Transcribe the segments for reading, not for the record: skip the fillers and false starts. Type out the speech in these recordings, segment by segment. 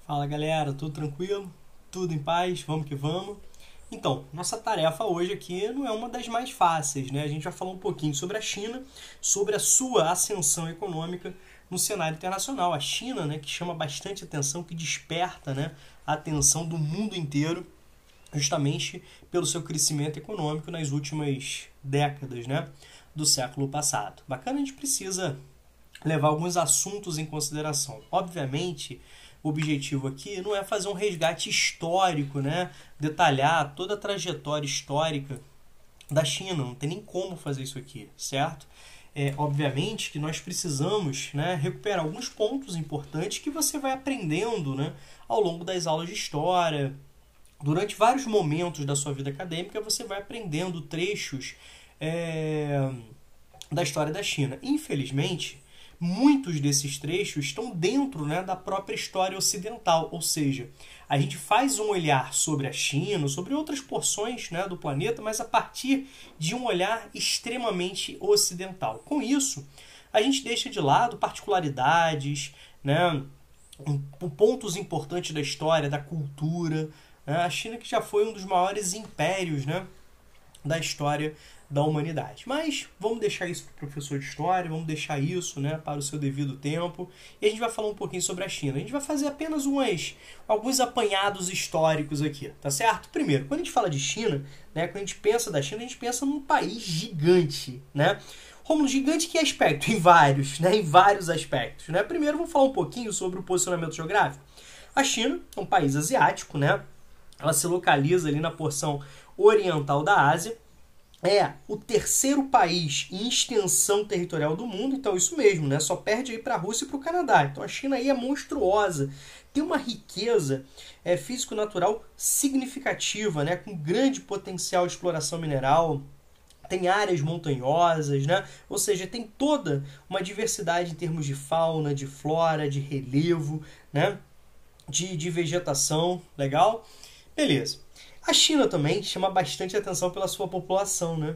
Fala galera, tudo tranquilo? Tudo em paz? Vamos que vamos. Então, nossa tarefa hoje aqui não é uma das mais fáceis, né? A gente vai falar um pouquinho sobre a China, sobre a sua ascensão econômica no cenário internacional. A China, né, que chama bastante atenção, que desperta, né, a atenção do mundo inteiro, justamente pelo seu crescimento econômico nas últimas décadas, né, do século passado. Bacana, a gente precisa levar alguns assuntos em consideração. Obviamente, o objetivo aqui não é fazer um resgate histórico, né? Detalhar toda a trajetória histórica da China, não tem nem como fazer isso aqui, certo? Obviamente que nós precisamos, né, recuperar alguns pontos importantes que você vai aprendendo, né, ao longo das aulas de história. Durante vários momentos da sua vida acadêmica, você vai aprendendo trechos da história da China. Infelizmente, muitos desses trechos estão dentro, né, da própria história ocidental, ou seja, a gente faz um olhar sobre a China, sobre outras porções, né, do planeta, mas a partir de um olhar extremamente ocidental. Com isso, a gente deixa de lado particularidades, né, pontos importantes da história, da cultura, né? A China que já foi um dos maiores impérios, né, da história da humanidade. Mas vamos deixar isso para o professor de história, vamos deixar isso, né, para o seu devido tempo. E a gente vai falar um pouquinho sobre a China. A gente vai fazer apenas alguns apanhados históricos aqui, tá certo? Primeiro, quando a gente fala de China, né, quando a gente pensa da China, a gente pensa num país gigante, né? Rômulo, gigante que aspecto? Em vários, né? Em vários aspectos, né? Primeiro, vamos falar um pouquinho sobre o posicionamento geográfico. A China é um país asiático, né? Ela se localiza ali na porção oriental da Ásia. É o terceiro país em extensão territorial do mundo, então isso mesmo, né? Só perde aí para a Rússia e para o Canadá. Então a China aí é monstruosa, tem uma riqueza físico-natural significativa, né? Com grande potencial de exploração mineral, tem áreas montanhosas, né? Ou seja, tem toda uma diversidade em termos de fauna, de flora, de relevo, né? De vegetação, legal? Beleza. A China também chama bastante atenção pela sua população, né?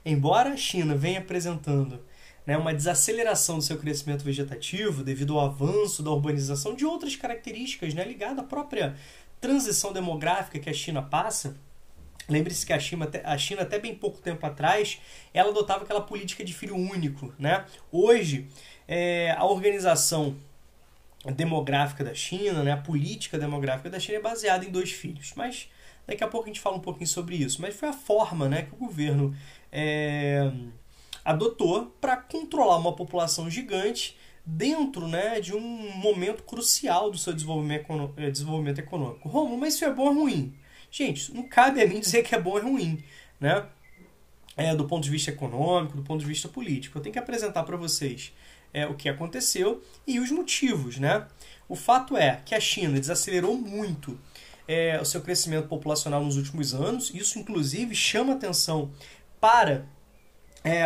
Embora a China venha apresentando, né, uma desaceleração do seu crescimento vegetativo devido ao avanço da urbanização, de outras características, né, ligadas à própria transição demográfica que a China passa. Lembre-se que a China, até bem pouco tempo atrás, ela adotava aquela política de filho único, né? Hoje, a organização demográfica da China, né, a política demográfica da China é baseada em 2 filhos. Mas daqui a pouco a gente fala um pouquinho sobre isso. Mas foi a forma, né, que o governo adotou para controlar uma população gigante dentro, né, de um momento crucial do seu desenvolvimento econômico. Romulo, mas isso é bom ou ruim? Gente, não cabe a mim dizer que é bom ou ruim, né? Do ponto de vista econômico, do ponto de vista político. Eu tenho que apresentar para vocês o que aconteceu e os motivos, né? O fato é que a China desacelerou muito o seu crescimento populacional nos últimos anos. Isso, inclusive, chama atenção para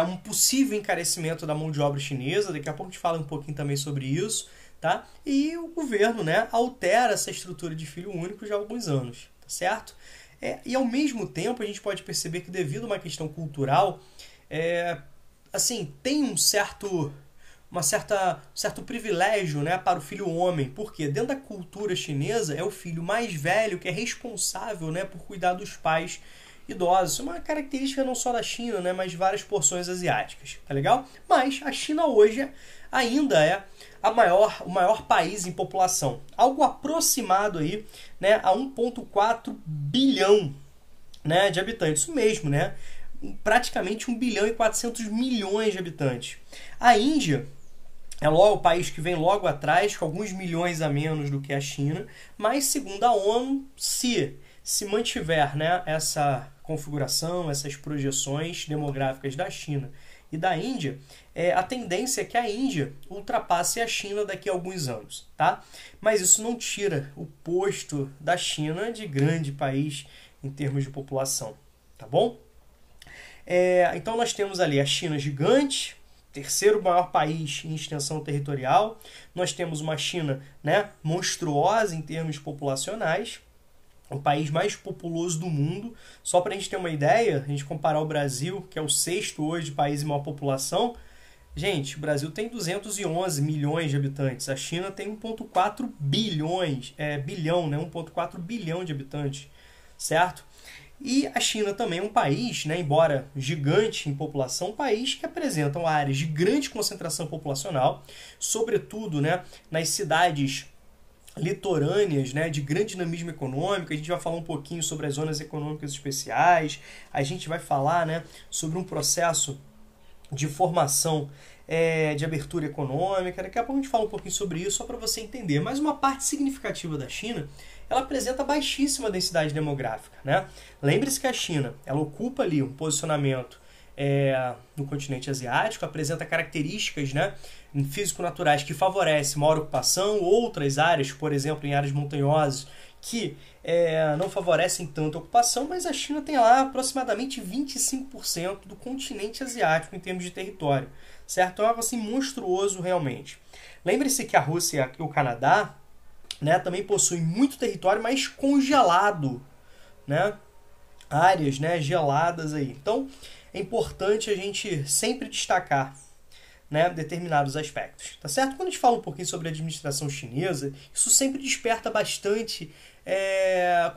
um possível encarecimento da mão de obra chinesa. Daqui a pouco a gente fala um pouquinho também sobre isso, tá? E o governo, né, altera essa estrutura de filho único já há alguns anos, tá certo? E ao mesmo tempo a gente pode perceber que, devido a uma questão cultural, assim, tem um certo privilégio, né, para o filho homem, porque dentro da cultura chinesa é o filho mais velho que é responsável, né, por cuidar dos pais idosos. Isso é uma característica não só da China, né, mas de várias porções asiáticas, tá legal? Mas a China hoje ainda é o maior país em população, algo aproximado aí, né, a 1,4 bilhão, né, de habitantes. Isso mesmo, né? Praticamente 1 bilhão e 400 milhões de habitantes. A Índia é logo o país que vem logo atrás, com alguns milhões a menos do que a China, mas, segundo a ONU, se mantiver, né, essa configuração, essas projeções demográficas da China e da Índia, a tendência é que a Índia ultrapasse a China daqui a alguns anos, tá? Mas isso não tira o posto da China de grande país em termos de população, tá bom? Então nós temos ali a China gigante, terceiro maior país em extensão territorial. Nós temos uma China, né, monstruosa em termos populacionais, o país mais populoso do mundo. Só para a gente ter uma ideia, a gente comparar o Brasil, que é o 6º hoje país em maior população, Gente, o Brasil tem 211 milhões de habitantes, a China tem 1,4 bilhões, bilhão, né? 1,4 bilhão de habitantes, certo? E a China também é um país, né, embora gigante em população, um país que apresenta áreas de grande concentração populacional, sobretudo, né, nas cidades litorâneas, né, de grande dinamismo econômico. A gente vai falar um pouquinho sobre as zonas econômicas especiais, a gente vai falar, né, sobre um processo de formação de abertura econômica. Daqui a pouco a gente fala um pouquinho sobre isso, só para você entender. Mas uma parte significativa da China, ela apresenta baixíssima densidade demográfica, né? Lembre-se que a China, ela ocupa ali um posicionamento no continente asiático, apresenta características, né, físico-naturais que favorecem maior ocupação, outras áreas, por exemplo, em áreas montanhosas, que não favorecem tanto a ocupação, mas a China tem lá aproximadamente 25% do continente asiático em termos de território, certo? É algo assim monstruoso realmente. Lembre-se que a Rússia e o Canadá, né, também possuem muito território, mas congelado, né? Áreas, né, geladas aí. Então, é importante a gente sempre destacar, né, determinados aspectos, tá certo? Quando a gente fala um pouquinho sobre a administração chinesa, isso sempre desperta bastante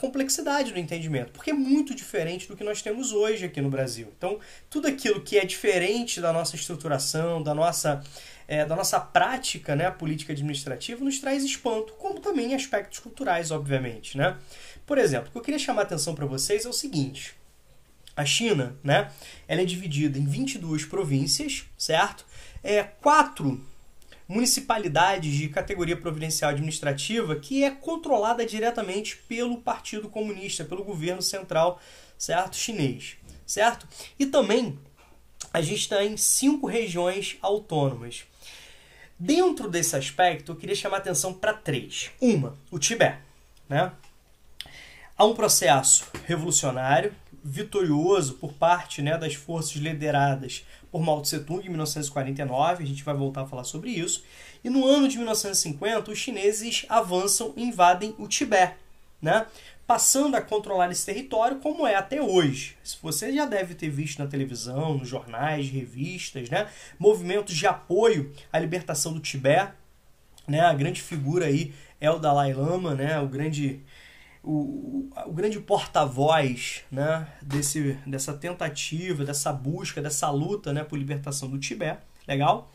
complexidade no entendimento, porque é muito diferente do que nós temos hoje aqui no Brasil. Então, tudo aquilo que é diferente da nossa estruturação, da nossa prática, né, política administrativa, nos traz espanto, como também aspectos culturais, obviamente, né? Por exemplo, o que eu queria chamar a atenção para vocês é o seguinte: a China, né, ela é dividida em 22 províncias, certo? 4 municipalidades de categoria providencial administrativa que é controlada diretamente pelo Partido Comunista, pelo governo central, certo? Chinês, certo? E também a gente tem 5 regiões autônomas. Dentro desse aspecto, eu queria chamar a atenção para 3. O Tibete, né? Há um processo revolucionário vitorioso por parte, né, das forças lideradas por Mao Tse-tung em 1949, a gente vai voltar a falar sobre isso, e no ano de 1950 os chineses avançam e invadem o Tibete, né, passando a controlar esse território como é até hoje. Você já deve ter visto na televisão, nos jornais, revistas, né, movimentos de apoio à libertação do Tibete, né, a grande figura aí é o Dalai Lama, né, o grande porta-voz, né, dessa tentativa, dessa busca, dessa luta, né, por libertação do Tibete. Legal?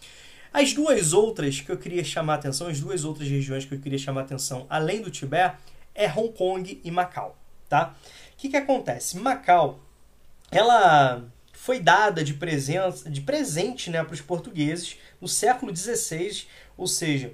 As duas outras que eu queria chamar a atenção, as duas outras regiões que eu queria chamar a atenção, além do Tibete, é Hong Kong e Macau. Tá? O que acontece? Macau, ela foi dada de presente, né, para os portugueses no século XVI, ou seja,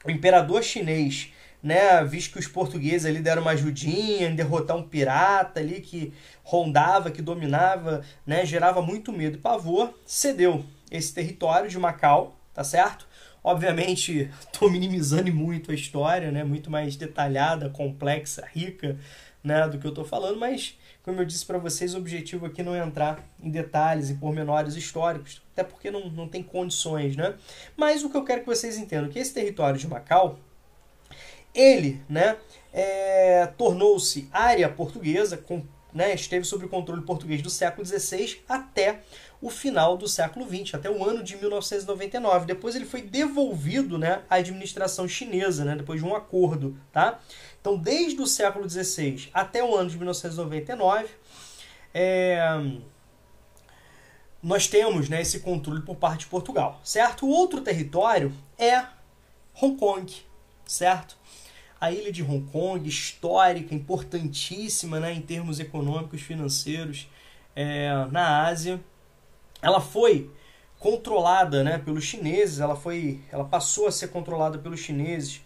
o imperador chinês, né, visto que os portugueses ali deram uma ajudinha em derrotar um pirata ali que rondava, que dominava, né, gerava muito medo e pavor, cedeu esse território de Macau, tá certo? Obviamente, estou minimizando muito a história, né, muito mais detalhada, complexa, rica, né, do que eu estou falando, mas, como eu disse para vocês, o objetivo aqui não é entrar em detalhes e pormenores históricos, até porque não tem condições, né? Mas o que eu quero que vocês entendam é que esse território de Macau, ele, né, tornou-se área portuguesa, né, esteve sob o controle português do século XVI até o final do século XX, até o ano de 1999. Depois ele foi devolvido, né, à administração chinesa, né, depois de um acordo. Tá? Então, desde o século XVI até o ano de 1999, nós temos, né, esse controle por parte de Portugal. Certo? O outro território é Hong Kong, certo? A ilha de Hong Kong, histórica, importantíssima, né, em termos econômicos, financeiros, na Ásia. Ela foi controlada, né, pelos chineses, ela passou a ser controlada pelos chineses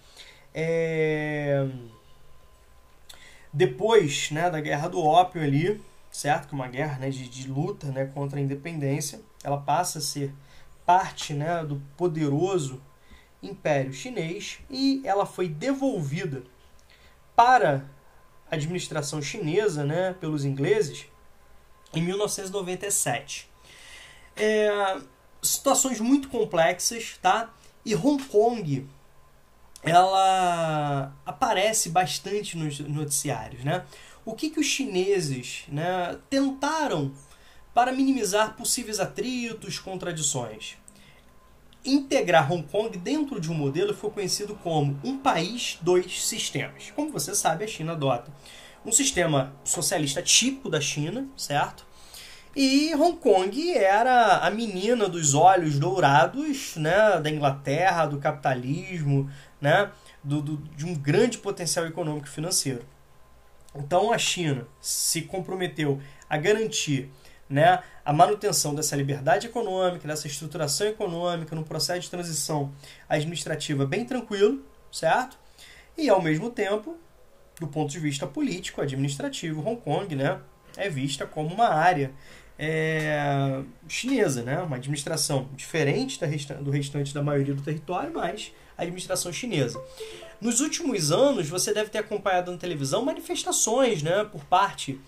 depois, né, da Guerra do Ópio ali, certo? Que é uma guerra, né, de luta, né, contra a independência. Ela passa a ser parte, né, do poderoso Império Chinês e ela foi devolvida para a administração chinesa, né, pelos ingleses em 1997. Situações muito complexas, tá? E Hong Kong, ela aparece bastante nos noticiários, né? O que os chineses, né, tentaram para minimizar possíveis atritos, contradições? integrar Hong Kong dentro de um modelo que foi conhecido como um país, dois sistemas. Como você sabe, a China adota um sistema socialista típico da China, certo? E Hong Kong era a menina dos olhos dourados, né, da Inglaterra, do capitalismo, né, de um grande potencial econômico e financeiro. Então a China se comprometeu a garantir, né, a manutenção dessa liberdade econômica, dessa estruturação econômica, num processo de transição administrativa bem tranquilo, certo? E ao mesmo tempo, do ponto de vista político, administrativo, Hong Kong, né, é vista como uma área chinesa, né, uma administração diferente do restante da maioria do território, mas a administração chinesa. Nos últimos anos, você deve ter acompanhado na televisão manifestações, né, por parte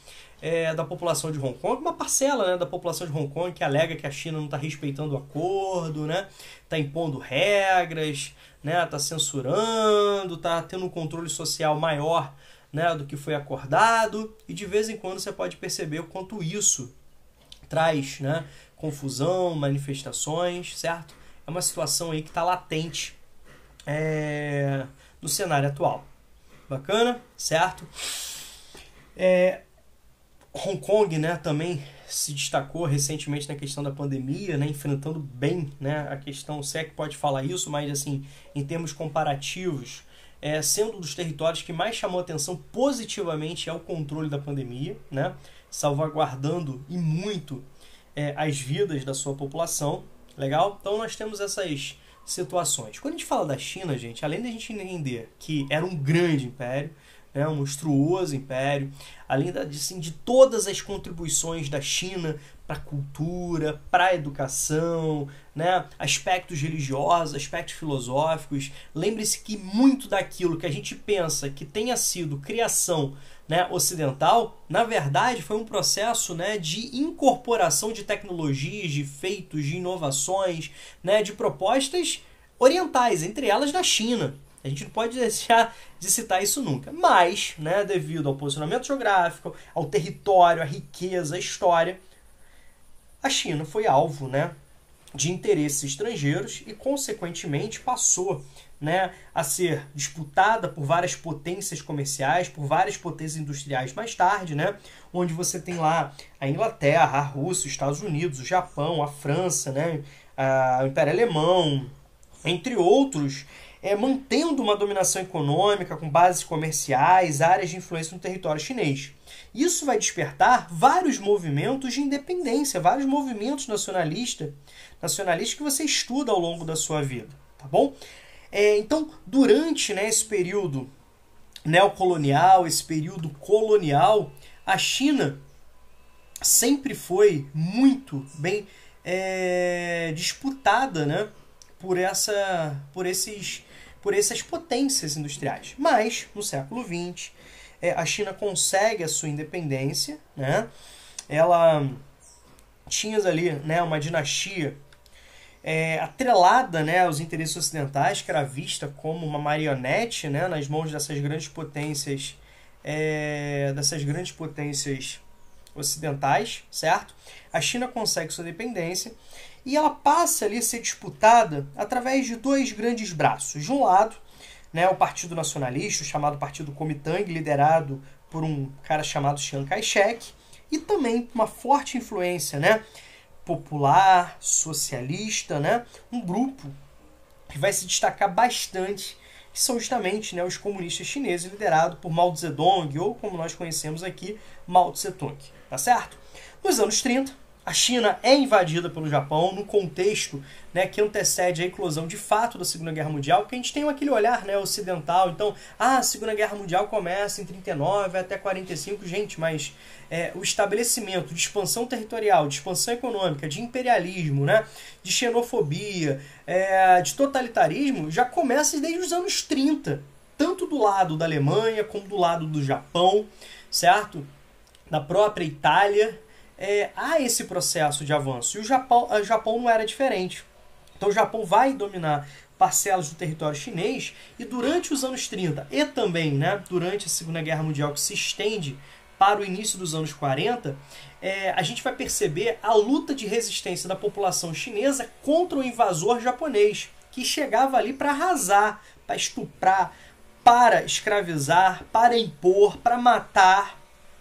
da população de Hong Kong, uma parcela, né, da população de Hong Kong que alega que a China não está respeitando o acordo, né, está impondo regras, né, está censurando, está tendo um controle social maior, né, do que foi acordado, e de vez em quando você pode perceber o quanto isso traz, né, confusão, manifestações, certo? É uma situação aí que está latente no cenário atual. Bacana, certo? Hong Kong, né, também se destacou recentemente na questão da pandemia, né, enfrentando bem, né, a questão, se é que pode falar isso, mas assim, em termos comparativos, sendo um dos territórios que mais chamou atenção positivamente ao controle da pandemia, né, salvaguardando e muito as vidas da sua população. Legal? Então nós temos essas situações. Quando a gente fala da China, gente, além da gente entender que era um grande império, né, um monstruoso império, além de todas as contribuições da China para a cultura, para a educação, né, aspectos religiosos, aspectos filosóficos. Lembre-se que muito daquilo que a gente pensa que tenha sido criação, né, ocidental, na verdade foi um processo, né, de incorporação de tecnologias, de feitos, de inovações, né, de propostas orientais, entre elas da China. A gente não pode deixar de citar isso nunca. Mas, né, devido ao posicionamento geográfico, ao território, à riqueza, à história, a China foi alvo, né, de interesses estrangeiros e, consequentemente, passou, né, a ser disputada por várias potências comerciais, por várias potências industriais mais tarde, né, onde você tem lá a Inglaterra, a Rússia, os Estados Unidos, o Japão, a França, né, o Império Alemão, entre outros, mantendo uma dominação econômica com bases comerciais, áreas de influência no território chinês. Isso vai despertar vários movimentos de independência, vários movimentos nacionalistas que você estuda ao longo da sua vida, tá bom? Então, durante, né, esse período neocolonial, esse período colonial, a China sempre foi muito bem disputada, né, por essas potências industriais. Mas, no século XX, a China consegue a sua independência, né? Ela tinha ali, né, uma dinastia atrelada, né, aos interesses ocidentais, que era vista como uma marionete, né, nas mãos dessas grandes potências ocidentais, certo? A China consegue sua independência e ela passa ali a ser disputada através de dois grandes braços. De um lado, né, o Partido Nacionalista, o chamado Partido Kuomintang, liderado por um cara chamado Chiang Kai-shek, e também uma forte influência, né, popular, socialista, né, um grupo que vai se destacar bastante, que são justamente, né, os comunistas chineses, liderados por Mao Zedong, ou como nós conhecemos aqui, Mao Tse-tung. Tá certo? Nos anos 30, a China é invadida pelo Japão no contexto, né, que antecede a eclosão de fato da Segunda Guerra Mundial, porque a gente tem aquele olhar, né, ocidental. Então, a Segunda Guerra Mundial começa em 39 até 45, gente, mas o estabelecimento de expansão territorial, de expansão econômica, de imperialismo, né, de xenofobia, de totalitarismo, já começa desde os anos 30, tanto do lado da Alemanha como do lado do Japão, certo? Na própria Itália, há esse processo de avanço. E o Japão não era diferente. Então o Japão vai dominar parcelas do território chinês e durante os anos 30 e também, né, durante a Segunda Guerra Mundial, que se estende para o início dos anos 40, a gente vai perceber a luta de resistência da população chinesa contra o invasor japonês, que chegava ali para arrasar, para estuprar, para escravizar, para impor, para matar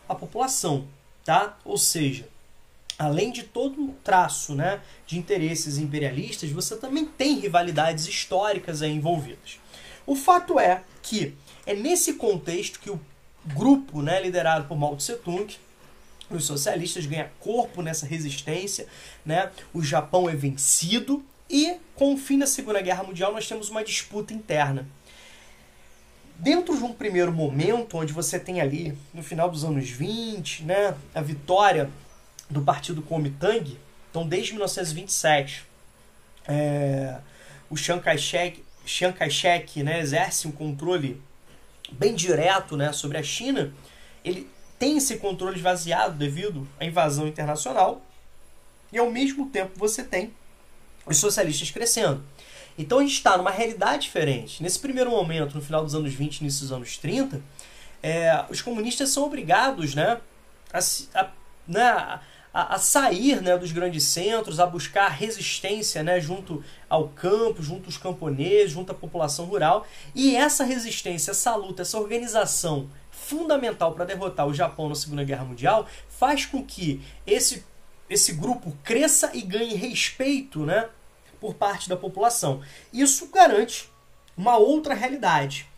a população, tá? Ou seja, além de todo um traço, né, de interesses imperialistas, você também tem rivalidades históricas aí envolvidas. O fato é que é nesse contexto que o grupo, né, liderado por Mao Tse-tung, os socialistas, ganha corpo nessa resistência, né? O Japão é vencido e, com o fim da Segunda Guerra Mundial, nós temos uma disputa interna. Dentro de um primeiro momento, onde você tem ali, no final dos anos 20, né, a vitória do partido Kuomintang, então desde 1927, o Chiang Kai-shek, né, exerce um controle bem direto, né, sobre a China. Ele tem esse controle esvaziado devido à invasão internacional e, ao mesmo tempo, você tem os socialistas crescendo. Então a gente está numa realidade diferente. Nesse primeiro momento, no final dos anos 20 e início dos anos 30, os comunistas são obrigados, né, a sair, né, dos grandes centros, a buscar resistência, né, junto ao campo, junto aos camponeses, junto à população rural. E essa resistência, essa luta, essa organização fundamental para derrotar o Japão na Segunda Guerra Mundial faz com que esse grupo cresça e ganhe respeito, né, por parte da população. Isso garante uma outra realidade.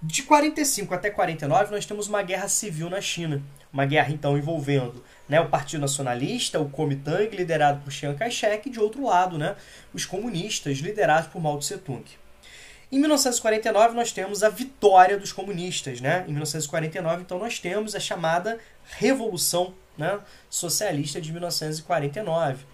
De 45 até 49, nós temos uma guerra civil na China. Uma guerra, então, envolvendo, né, o Partido Nacionalista, o Kuomintang, liderado por Chiang Kai-shek, e, de outro lado, né, os comunistas, liderados por Mao Tse-tung. Em 1949, nós temos a vitória dos comunistas. Né? Em 1949, então, nós temos a chamada Revolução, né, Socialista de 1949.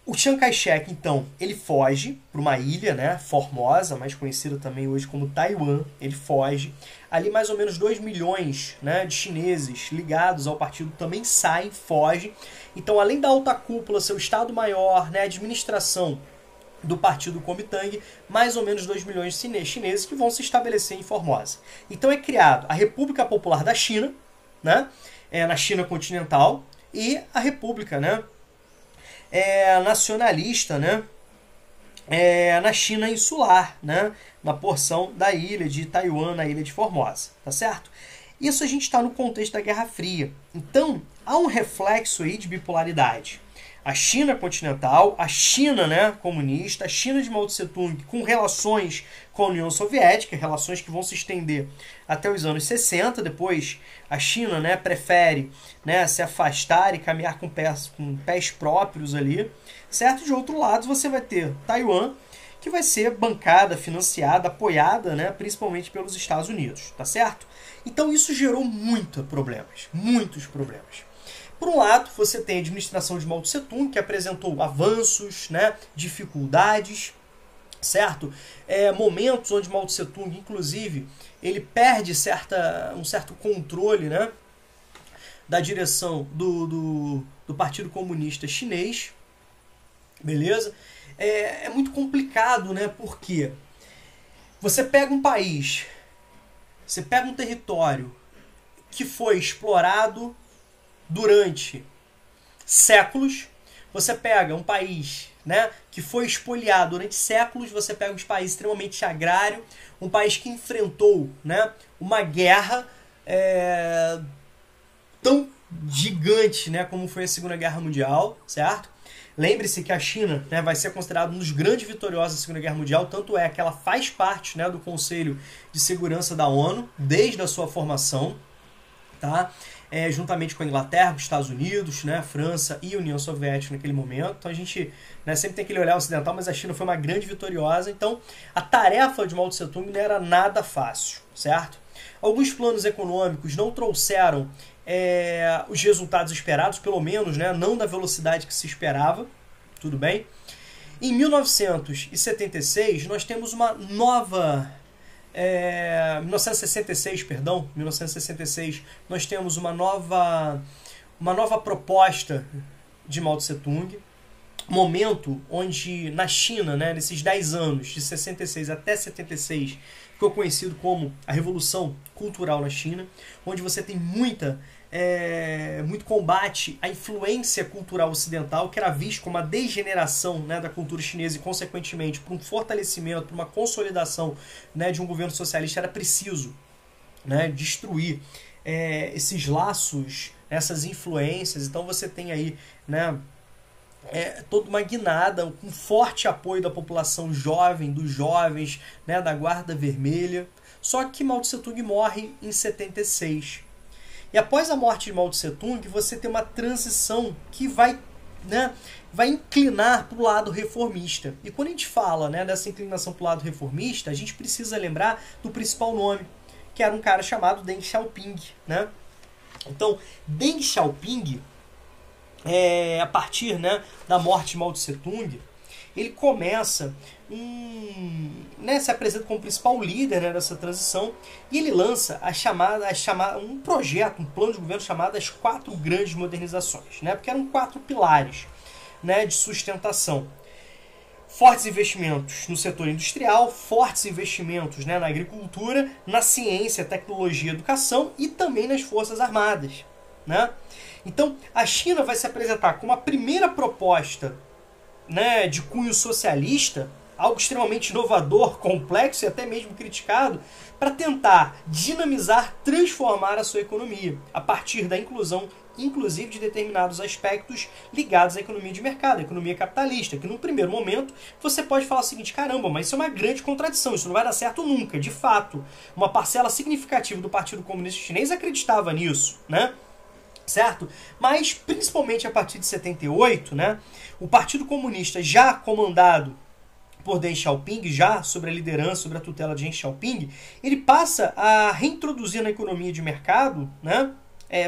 O Chiang Kai-shek, então, ele foge para uma ilha, né, Formosa, mais conhecida também hoje como Taiwan. Ele foge. Ali mais ou menos 2 milhões, né, de chineses ligados ao partido também saem, fogem. Então, além da alta cúpula, seu Estado-Maior, né, administração do partido Kuomintang, mais ou menos 2 milhões de chineses que vão se estabelecer em Formosa. Então é criado a República Popular da China, né, na China continental, e a República, né, nacionalista, né, na China insular, né, na porção da ilha de Taiwan, na ilha de Formosa, tá certo? Isso a gente está no contexto da Guerra Fria. Então há um reflexo aí de bipolaridade. A China continental, a China, né, comunista, a China de Mao Tse-tung com relações com a União Soviética, relações que vão se estender até os anos 60. Depois a China, né, prefere, né, se afastar e caminhar com pés próprios ali, certo? De outro lado você vai ter Taiwan, que vai ser bancada, financiada, apoiada, né, principalmente pelos Estados Unidos, tá certo? Então isso gerou muitos problemas. Por um lado, você tem a administração de Mao Tse-tung, que apresentou avanços, né, dificuldades, certo? Momentos onde Mao Tse-tung, inclusive, ele perde um certo controle, né, da direção do Partido Comunista Chinês, beleza? É muito complicado, né, porque você pega um país, você pega um território que foi explorado durante séculos, você pega um país, né, que foi expoliado durante séculos, você pega um país extremamente agrário, um país que enfrentou, né, uma guerra tão gigante, né, como foi a Segunda Guerra Mundial, certo? Lembre-se que a China, né, vai ser considerada um dos grandes vitoriosos da Segunda Guerra Mundial, tanto é que ela faz parte, né, do Conselho de Segurança da ONU desde a sua formação, tá? Juntamente com a Inglaterra, os Estados Unidos, né, França e a União Soviética naquele momento. Então a gente, né, sempre tem aquele olhar ocidental, mas a China foi uma grande vitoriosa. Então a tarefa de Mao Tse-tung não era nada fácil, certo? Alguns planos econômicos não trouxeram os resultados esperados, pelo menos, né, não da velocidade que se esperava, tudo bem? Em 1976, nós temos uma nova... 1966, nós temos uma nova proposta de Mao Tse-tung, momento onde na China, né, nesses 10 anos, de 66 até 76, ficou conhecido como a Revolução Cultural na China, onde você tem muito combate à influência cultural ocidental, que era visto como a degeneração, né, da cultura chinesa e, consequentemente, para um fortalecimento, para uma consolidação, né, de um governo socialista, era preciso, né, destruir esses laços, essas influências. Então você tem aí, né, toda uma guinada com forte apoio da população jovem, dos jovens, né, da Guarda Vermelha. Só que Mao Tse Tung morre em 76. E após a morte de Mao Tse Tung, você tem uma transição que vai inclinar para o lado reformista. E quando a gente fala, né, dessa inclinação para o lado reformista, a gente precisa lembrar do principal nome, que era um cara chamado Deng Xiaoping, né? Então, Deng Xiaoping, a partir, né, da morte de Mao Tse Tung, ele começa se apresenta como principal líder, né, dessa transição, e ele lança um projeto, um plano de governo chamado as 4 grandes modernizações, né, porque eram 4 pilares, né, de sustentação. Fortes investimentos no setor industrial, fortes investimentos, né, na agricultura, na ciência, tecnologia, educação e também nas forças armadas, né? Então, a China vai se apresentar como a primeira proposta, né, de cunho socialista, algo extremamente inovador, complexo e até mesmo criticado, para tentar dinamizar, transformar a sua economia, a partir da inclusão, inclusive, de determinados aspectos ligados à economia de mercado, à economia capitalista, que num primeiro momento você pode falar o seguinte: caramba, mas isso é uma grande contradição, isso não vai dar certo nunca. De fato, uma parcela significativa do Partido Comunista Chinês acreditava nisso, né? Certo? Mas, principalmente a partir de 78, né, o Partido Comunista, já comandado por Deng Xiaoping, já sobre a liderança, sobre a tutela de Deng Xiaoping, ele passa a reintroduzir na economia de mercado, né,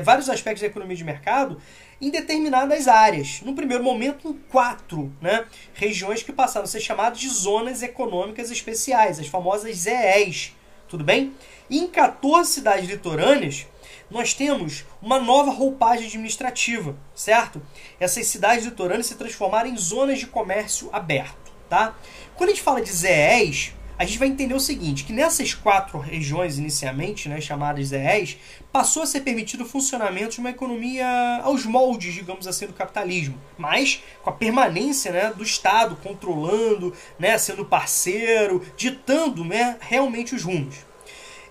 vários aspectos da economia de mercado em determinadas áreas. No primeiro momento, em 4, né, regiões que passaram a ser chamadas de zonas econômicas especiais, as famosas ZEEs, tudo bem? E em 14 cidades litorâneas, nós temos uma nova roupagem administrativa, certo? Essas cidades litorâneas se transformaram em zonas de comércio aberto, tá? Quando a gente fala de ZEEs, a gente vai entender o seguinte, que nessas 4 regiões inicialmente, né, chamadas ZEEs, passou a ser permitido o funcionamento de uma economia aos moldes, digamos assim, do capitalismo, mas com a permanência, né, do Estado controlando, né, sendo parceiro, ditando, né, realmente os rumos.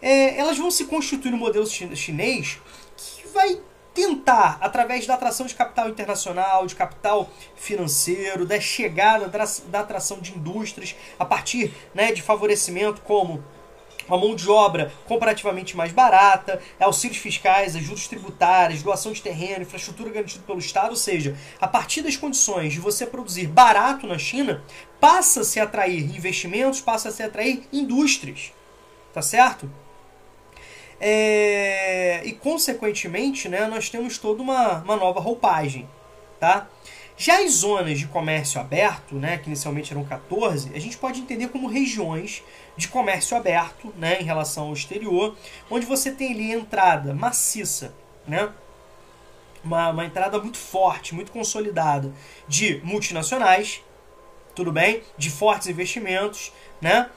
Elas vão se constituir no modelo chinês, que vai tentar, através da atração de capital internacional, de capital financeiro, da chegada, da atração de indústrias, a partir, né, de favorecimento como uma mão de obra comparativamente mais barata, auxílios fiscais, ajudas tributárias, doação de terreno, infraestrutura garantida pelo Estado, ou seja, a partir das condições de você produzir barato na China, passa-se a atrair investimentos, passa-se a atrair indústrias, tá certo? E consequentemente, né, nós temos toda uma nova roupagem, tá? Já as zonas de comércio aberto, né, que inicialmente eram 14, a gente pode entender como regiões de comércio aberto, né, em relação ao exterior, onde você tem ali a entrada maciça, né, uma entrada muito forte, muito consolidada de multinacionais, tudo bem? De fortes investimentos, né?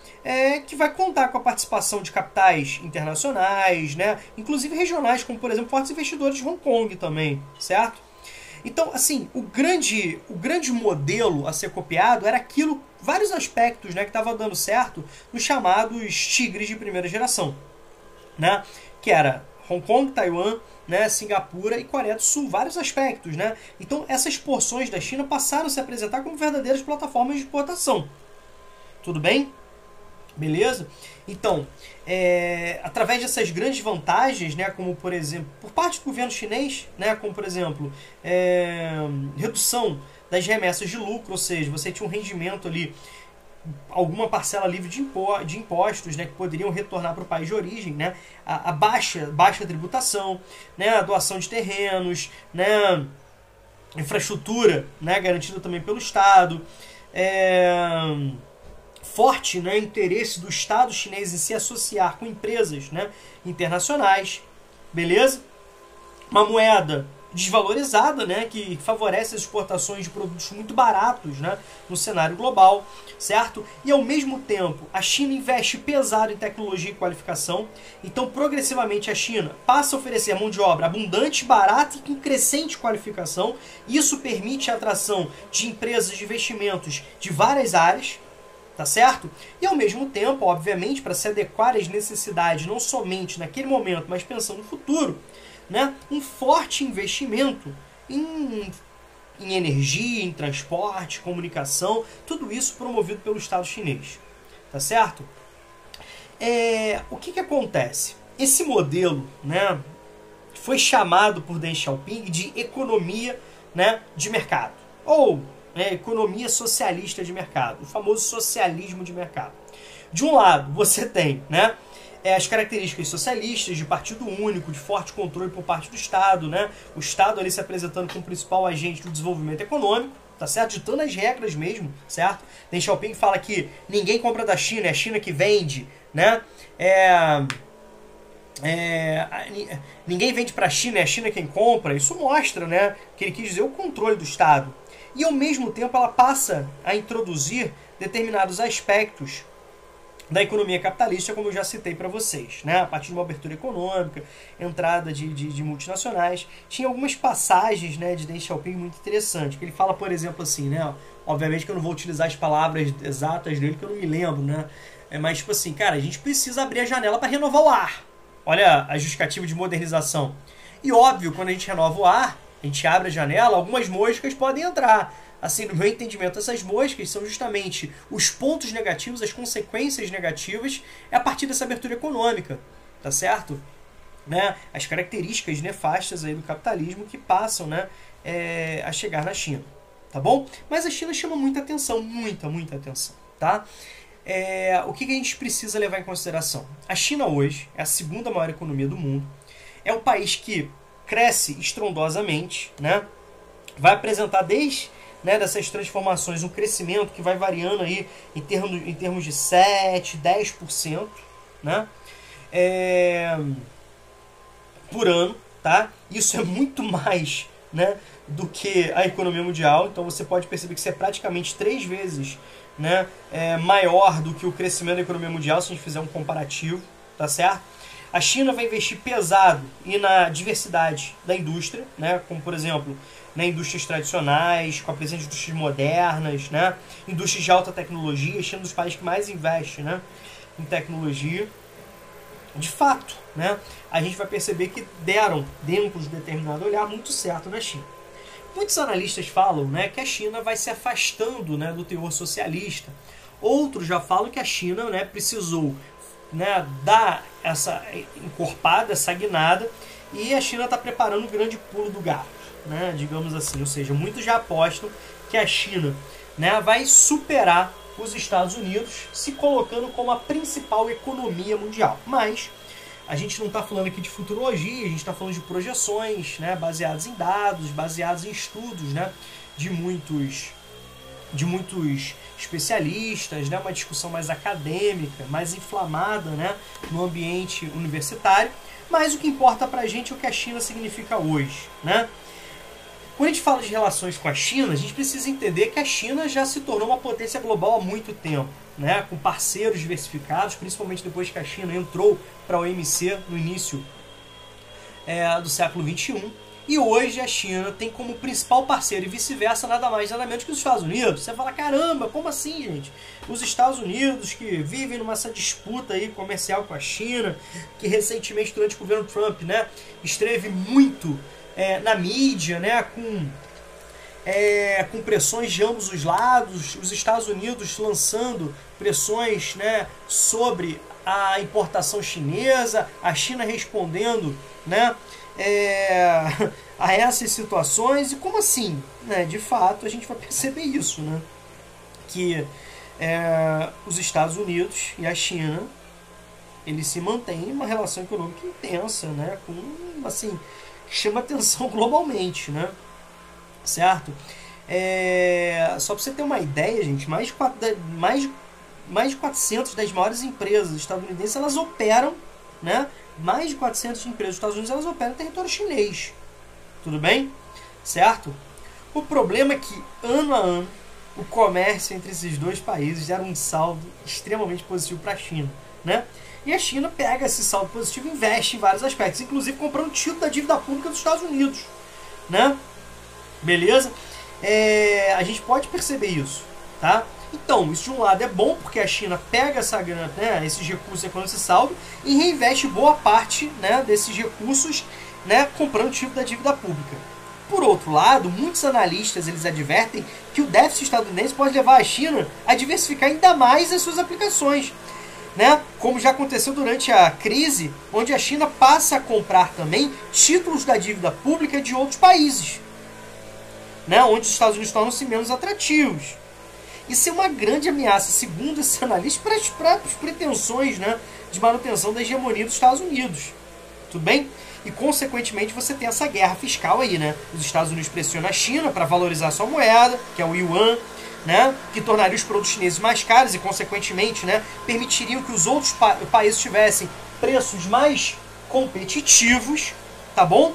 Que vai contar com a participação de capitais internacionais, né? Inclusive regionais, como por exemplo fortes investidores de Hong Kong também, certo? Então, assim, o grande modelo a ser copiado era aquilo, vários aspectos, né, que estava dando certo nos chamados tigres de primeira geração, né? Que era Hong Kong, Taiwan, né, Singapura e Coreia do Sul, vários aspectos, né? Então essas porções da China passaram a se apresentar como verdadeiras plataformas de exportação. Tudo bem? Beleza? Então, através dessas grandes vantagens, né, como por exemplo, por parte do governo chinês, né, como por exemplo, redução das remessas de lucro, ou seja, você tinha um rendimento ali, alguma parcela livre de impostos, né, que poderiam retornar para o país de origem, né, a baixa tributação, né, a doação de terrenos, né, infraestrutura, né, garantida também pelo Estado, forte, né, interesse do Estado chinês em se associar com empresas, né, internacionais, beleza? Uma moeda desvalorizada, né, que favorece as exportações de produtos muito baratos, né, no cenário global, certo? E ao mesmo tempo, a China investe pesado em tecnologia e qualificação, então progressivamente a China passa a oferecer mão de obra abundante, barata e com crescente qualificação. Isso permite a atração de empresas de investimentos de várias áreas, tá certo? E ao mesmo tempo, obviamente, para se adequar às necessidades, não somente naquele momento, mas pensando no futuro, né, um forte investimento em energia, em transporte, comunicação, tudo isso promovido pelo Estado chinês, tá certo? O que acontece? Esse modelo, né, foi chamado por Deng Xiaoping de economia, né, de mercado, ou economia socialista de mercado, o famoso socialismo de mercado. De um lado, você tem, né, as características socialistas de partido único, de forte controle por parte do Estado, né? O Estado ali se apresentando como principal agente do desenvolvimento econômico, tá certo? Ditando as regras mesmo, certo? Deng Xiaoping fala que ninguém compra da China, é a China que vende, né? Ninguém vende para a China, é a China quem compra. Isso mostra, né, que ele quis dizer o controle do Estado. E ao mesmo tempo ela passa a introduzir determinados aspectos da economia capitalista, como eu já citei para vocês, né? A partir de uma abertura econômica, entrada de multinacionais. Tinha algumas passagens, né, de Deng Xiaoping muito interessantes, que ele fala, por exemplo, assim, né? Obviamente que eu não vou utilizar as palavras exatas dele, que eu não me lembro, né? Mas, tipo assim, cara, a gente precisa abrir a janela para renovar o ar. Olha a justificativa de modernização. E óbvio, quando a gente renova o ar, a gente abre a janela, algumas moscas podem entrar. Assim, no meu entendimento, essas moscas são justamente os pontos negativos, as consequências negativas, a partir dessa abertura econômica, tá certo? Né? As características nefastas aí do capitalismo que passam, né, a chegar na China, tá bom? Mas a China chama muita atenção, muita atenção, tá? O que a gente precisa levar em consideração? A China hoje é a segunda maior economia do mundo, é um país que cresce estrondosamente, né? Vai apresentar desde, né, dessas transformações um crescimento que vai variando aí em termos de 7%, 10%, né? Por ano, tá? Isso é muito mais, né, do que a economia mundial, então você pode perceber que isso é praticamente 3 vezes, né, maior do que o crescimento da economia mundial, se a gente fizer um comparativo, tá certo? A China vai investir pesado e na diversidade da indústria, né, como por exemplo, né, indústrias tradicionais, com a presença de indústrias modernas, né, indústrias de alta tecnologia. A China é um dos países que mais investe, né, em tecnologia. De fato, né, a gente vai perceber que deram, dentro de determinado olhar, muito certo na China. Muitos analistas falam, né, que a China vai se afastando, né, do teor socialista. Outros já falam que a China, né, precisou, né, dar essa encorpada, essa guinada, e a China está preparando um grande pulo do gato, né, digamos assim. Ou seja, muitos já apostam que a China, né, vai superar os Estados Unidos, se colocando como a principal economia mundial. Mas a gente não está falando aqui de futurologia, a gente está falando de projeções, né, baseadas em dados, baseados em estudos, né, de muitos especialistas, né, uma discussão mais acadêmica, mais inflamada, né, no ambiente universitário. Mas o que importa para a gente é o que a China significa hoje, né? Quando a gente fala de relações com a China, a gente precisa entender que a China já se tornou uma potência global há muito tempo, né, com parceiros diversificados, principalmente depois que a China entrou para a OMC no início do século XXI. E hoje a China tem como principal parceiro, e vice-versa, nada mais nada menos que os Estados Unidos. Você fala, caramba, como assim, gente? Os Estados Unidos, que vivem numa essa disputa aí comercial com a China, que recentemente, durante o governo Trump, né, esteve muito na mídia, né, com pressões de ambos os lados, os Estados Unidos lançando pressões, né, sobre a importação chinesa, a China respondendo, né, a essas situações. E como assim? Né, de fato, a gente vai perceber isso, né, que os Estados Unidos e a China, eles se mantêm em uma relação econômica intensa, né, com, assim, chama atenção globalmente, né, certo? Só para você ter uma ideia, gente, mais de 400 das maiores empresas estadunidenses, elas operam, né, mais de 400 empresas dos Estados Unidos, elas operam no território chinês, Tudo bem? Certo? O problema é que, ano a ano, o comércio entre esses dois países gera um saldo extremamente positivo para a China, né? E a China pega esse saldo positivo e investe em vários aspectos, inclusive comprando título da dívida pública dos Estados Unidos, né? Beleza? A gente pode perceber isso, tá? Então, isso de um lado é bom, porque a China pega essa grana, né, esses recursos econômicos, esse saldo, e reinveste boa parte, né, desses recursos, né, comprando título da dívida pública. Por outro lado, muitos analistas eles advertem que o déficit estadunidense pode levar a China a diversificar ainda mais as suas aplicações, né? Como já aconteceu durante a crise, onde a China passa a comprar também títulos da dívida pública de outros países, né? Onde os Estados Unidos tornam-se menos atrativos. Isso é uma grande ameaça, segundo esses analistas, para as pretensões, né, de manutenção da hegemonia dos Estados Unidos. Tudo bem? E, consequentemente, você tem essa guerra fiscal aí, né? Os Estados Unidos pressionam a China para valorizar sua moeda, que é o yuan, né, que tornaria os produtos chineses mais caros e, consequentemente, né, permitiriam que os outros países tivessem preços mais competitivos, tá bom?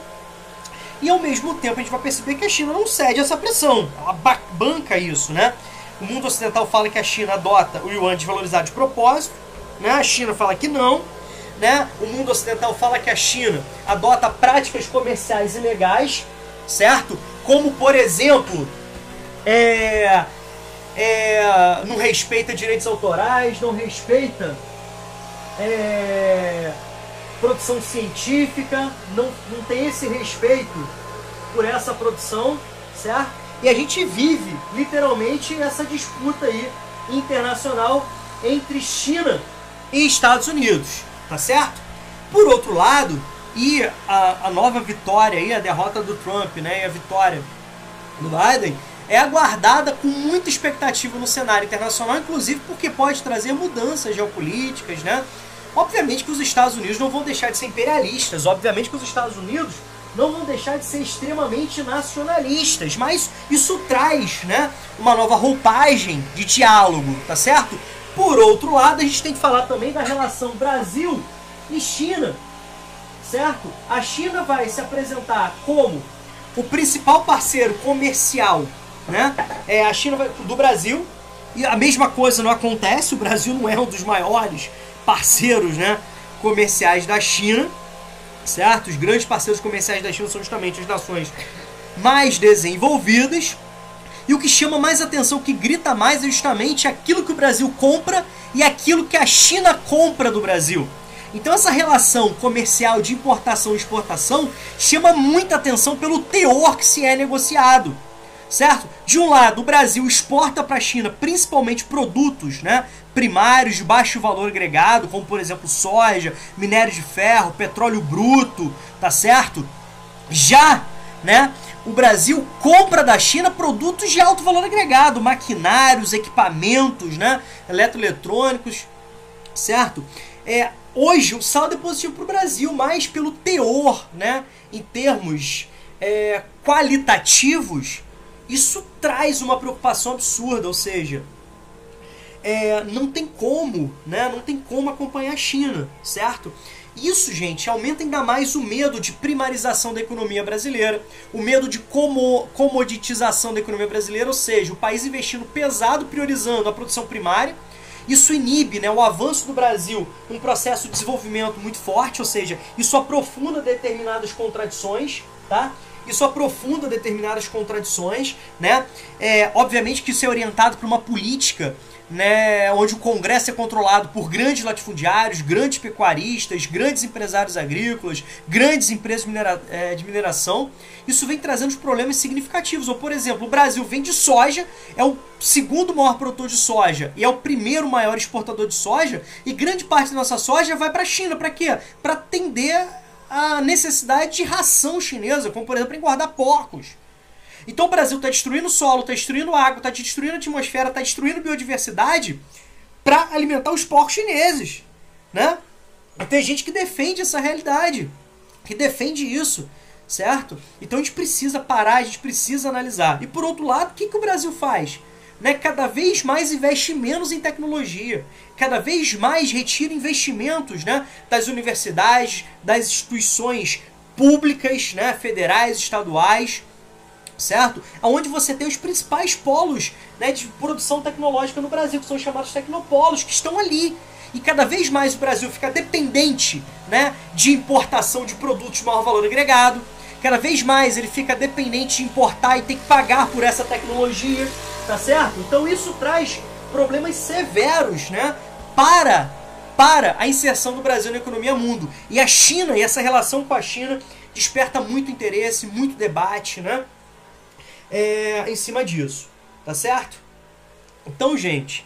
E, ao mesmo tempo, a gente vai perceber que a China não cede a essa pressão, ela banca isso, né? O mundo ocidental fala que a China adota o yuan desvalorizado de propósito, né? A China fala que não, né? O mundo ocidental fala que a China adota práticas comerciais ilegais, certo? Como, por exemplo, não respeita direitos autorais, não respeita produção científica, não tem esse respeito por essa produção, certo? E a gente vive, literalmente, essa disputa aí internacional entre China e Estados Unidos, tá certo? Por outro lado, e a nova vitória aí, a derrota do Trump, né, e a vitória do Biden, é aguardada com muita expectativa no cenário internacional, inclusive porque pode trazer mudanças geopolíticas, né? Obviamente que os Estados Unidos não vão deixar de ser imperialistas, obviamente que os Estados Unidos não vão deixar de ser extremamente nacionalistas, mas isso traz, né, uma nova roupagem de diálogo, tá certo? Por outro lado, a gente tem que falar também da relação Brasil e China, certo? A China vai se apresentar como o principal parceiro comercial, né? A China do Brasil, e a mesma coisa não acontece, o Brasil não é um dos maiores parceiros, né, comerciais da China, certo? Os grandes parceiros comerciais da China são justamente as nações mais desenvolvidas. E o que chama mais atenção, o que grita mais, é justamente aquilo que o Brasil compra e aquilo que a China compra do Brasil. Então essa relação comercial de importação e exportação chama muita atenção pelo teor que se é negociado, certo? De um lado, o Brasil exporta para a China principalmente produtos, né, primários de baixo valor agregado, como por exemplo soja, minério de ferro, petróleo bruto, tá certo? Já, né, o Brasil compra da China produtos de alto valor agregado, maquinários, equipamentos, né, eletroeletrônicos, certo? Hoje o saldo é positivo para o Brasil, mas pelo teor, né, em termos qualitativos, isso traz uma preocupação absurda, ou seja, não tem como, né, não tem como acompanhar a China, certo? Isso, gente, aumenta ainda mais o medo de primarização da economia brasileira, o medo de comoditização da economia brasileira, ou seja, o país investindo pesado, priorizando a produção primária. Isso inibe, né, o avanço do Brasil num processo de desenvolvimento muito forte, ou seja, isso aprofunda determinadas contradições, tá? Isso aprofunda determinadas contradições, né? Obviamente que isso é orientado por uma política, né, onde o Congresso é controlado por grandes latifundiários, grandes pecuaristas, grandes empresários agrícolas, grandes empresas de mineração. Isso vem trazendo problemas significativos. Ou, por exemplo, o Brasil vende soja, é o segundo maior produtor de soja e é o primeiro maior exportador de soja, e grande parte da nossa soja vai para a China. Para quê? Para atender a necessidade de ração chinesa, como, por exemplo, engordar porcos. Então o Brasil está destruindo o solo, está destruindo a água, está destruindo a atmosfera, está destruindo a biodiversidade para alimentar os porcos chineses, né? E tem gente que defende essa realidade, que defende isso, certo? Então a gente precisa parar, a gente precisa analisar. E por outro lado, o que o Brasil faz? Né? Cada vez mais investe menos em tecnologia, cada vez mais retira investimentos, né, das universidades, das instituições públicas, né, federais, estaduais, certo? Onde você tem os principais polos, né, de produção tecnológica no Brasil, que são os chamados tecnopolos, que estão ali. E cada vez mais o Brasil fica dependente, né, de importação de produtos de maior valor agregado. Cada vez mais ele fica dependente de importar e ter que pagar por essa tecnologia, tá certo? Então isso traz problemas severos, né, para a inserção do Brasil na economia mundo. E a China, e essa relação com a China, desperta muito interesse, muito debate, né, em cima disso, tá certo? Então, gente,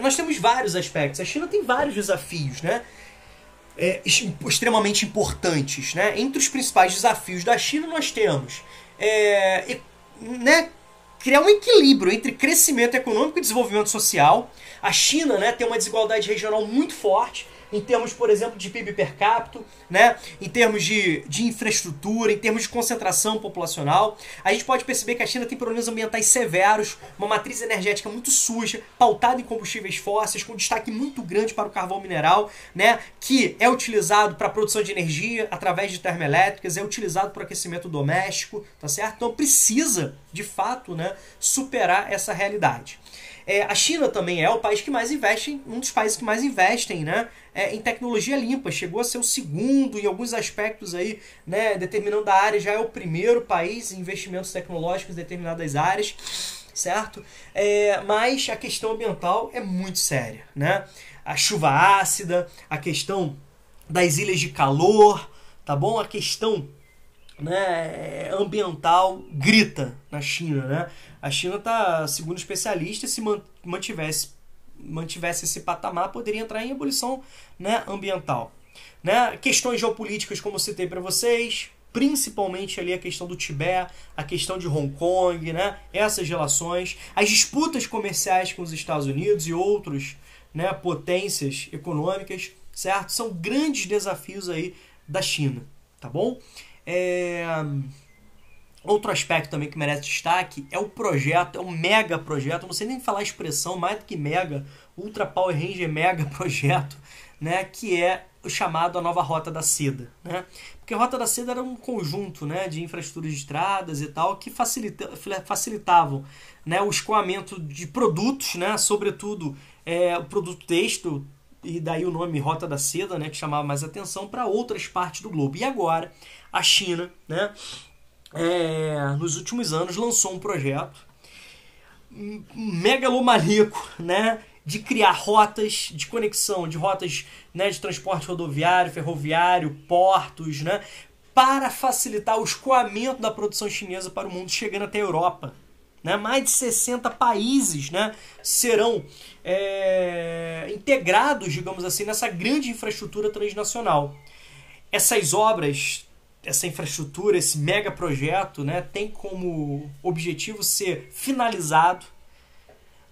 nós temos vários aspectos. A China tem vários desafios, né, extremamente importantes, né? Entre os principais desafios da China nós temos né, criar um equilíbrio entre crescimento econômico e desenvolvimento social. A China, né, tem uma desigualdade regional muito forte em termos, por exemplo, de PIB per capita, né, em termos de infraestrutura, em termos de concentração populacional. A gente pode perceber que a China tem problemas ambientais severos, uma matriz energética muito suja, pautada em combustíveis fósseis, com destaque muito grande para o carvão mineral, né, que é utilizado para a produção de energia através de termoelétricas, é utilizado para o aquecimento doméstico, tá certo? Então precisa, de fato, né, superar essa realidade. A China também é o país que mais investe, um dos países que mais investem, né, em tecnologia limpa. Chegou a ser o segundo em alguns aspectos aí, né, determinando a área, já é o primeiro país em investimentos tecnológicos em determinadas áreas, certo? Mas a questão ambiental é muito séria, né? A chuva ácida, a questão das ilhas de calor, tá bom? A questão, né, ambiental grita na China, né? A China tá, segundo especialistas, se mantivesse esse patamar, poderia entrar em ebulição, né, ambiental, né? Questões geopolíticas, como eu citei para vocês, principalmente ali a questão do Tibete, a questão de Hong Kong, né? Essas relações, as disputas comerciais com os Estados Unidos e outros, né, potências econômicas, certo? São grandes desafios aí da China, tá bom? Outro aspecto também que merece destaque é o projeto, é um mega projeto, não sei nem falar a expressão, mais do que mega, Ultra Power Ranger mega projeto, né, que é o chamado a nova Rota da Seda, né? Porque a Rota da Seda era um conjunto, né, de infraestruturas de estradas e tal que facilitavam, né, o escoamento de produtos, né, sobretudo o produto têxtil, e daí o nome Rota da Seda, né, que chamava mais atenção para outras partes do globo. E agora a China, né, nos últimos anos lançou um projeto megalomaníaco, né, de criar rotas de conexão, de rotas, né, de transporte rodoviário, ferroviário, portos, né, para facilitar o escoamento da produção chinesa para o mundo, chegando até a Europa. Né? Mais de 60 países, né, serão integrados, digamos assim, nessa grande infraestrutura transnacional. Essas obras, essa infraestrutura, esse mega projeto, né, tem como objetivo ser finalizado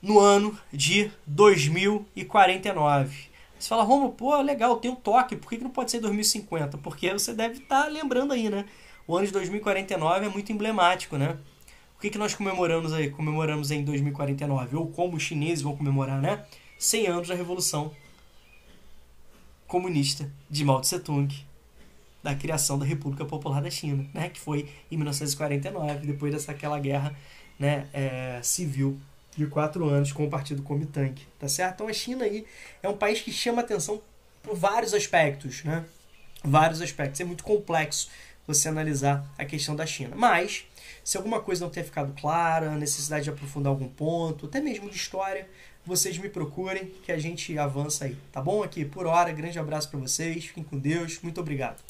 no ano de 2049. Você fala, Romulo, pô, legal, tem um toque, por que não pode ser 2050? Porque você deve estar lembrando aí, né? O ano de 2049 é muito emblemático, né? O que nós comemoramos aí? Comemoramos em 2049, ou como os chineses vão comemorar, né? 100 anos da Revolução Comunista de Mao Tse-tung, da criação da República Popular da China, né? Que foi em 1949, depois daquela guerra, né, civil de 4 anos com o Partido Kuomintang, tá certo? Então a China aí é um país que chama atenção por vários aspectos, né? Vários aspectos. É muito complexo você analisar a questão da China. Mas, se alguma coisa não ter ficado clara, a necessidade de aprofundar algum ponto, até mesmo de história, vocês me procurem que a gente avança aí, tá bom? Aqui por hora, grande abraço para vocês, fiquem com Deus, muito obrigado.